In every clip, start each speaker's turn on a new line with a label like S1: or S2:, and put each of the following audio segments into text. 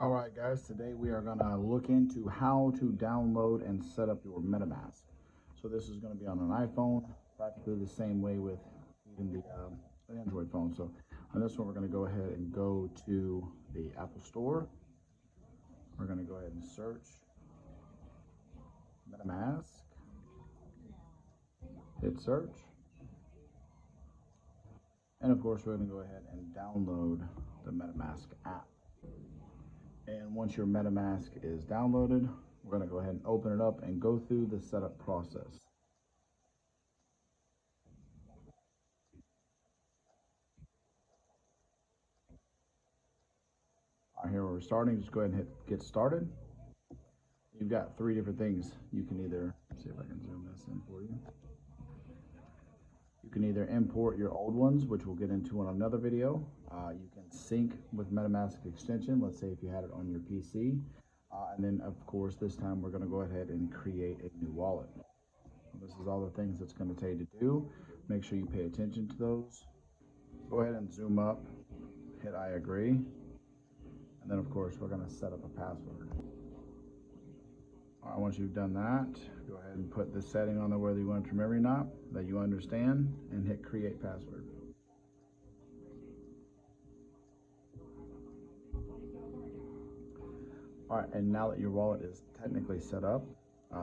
S1: All right, guys, today we are going to look into how to download and set up your MetaMask. So this is going to be on an iPhone, practically the same way with even the Android phone. So on this one, we're going to go ahead and go to the Apple Store. We're going to go ahead and search MetaMask, hit search, and of course, we're going to go ahead and download the MetaMask app. And once your MetaMask is downloaded, we're going to go ahead and open it up and go through the setup process. All right, here we're starting. Just go ahead and hit get started. You've got three different things. You can either, see if I can zoom this in for you. You can either import your old ones, which we'll get into on another video. You can sync with MetaMask extension, let's say if you had it on your PC. And then, of course, this time we're going to go ahead and create a new wallet. This is all the things it's going to tell you to do. Make sure you pay attention to those. Go ahead and zoom up, hit I agree. And then, of course, we're going to set up a password. All right, once you've done that, go ahead and put the setting on there whether you want it to memory or not, that you understand, and hit create password. All right, and now that your wallet is technically set up,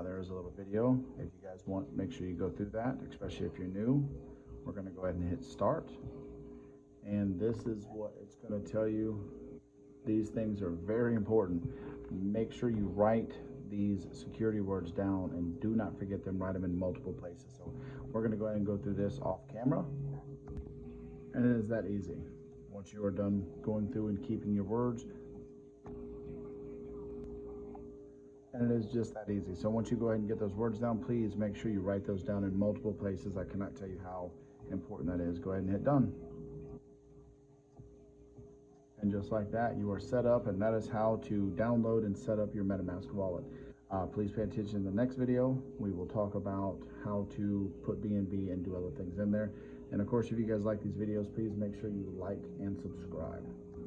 S1: there is a little video. If you guys want, make sure you go through that, especially if you're new. We're going to go ahead and hit start. And this is what it's going to tell you. These things are very important. Make sure you write these security words down and do not forget them. Write them in multiple places. So we're going to go ahead and go through this off camera. And it is that easy. Once you are done going through and keeping your words, and it is just that easy. So once you go ahead and get those words down, please make sure you write those down in multiple places. I cannot tell you how important that is. Go ahead and hit done. And just like that, you are set up, and that is how to download and set up your MetaMask wallet. Please pay attention in the next video. We will talk about how to put BNB and do other things in there. And of course, if you guys like these videos, please make sure you like and subscribe.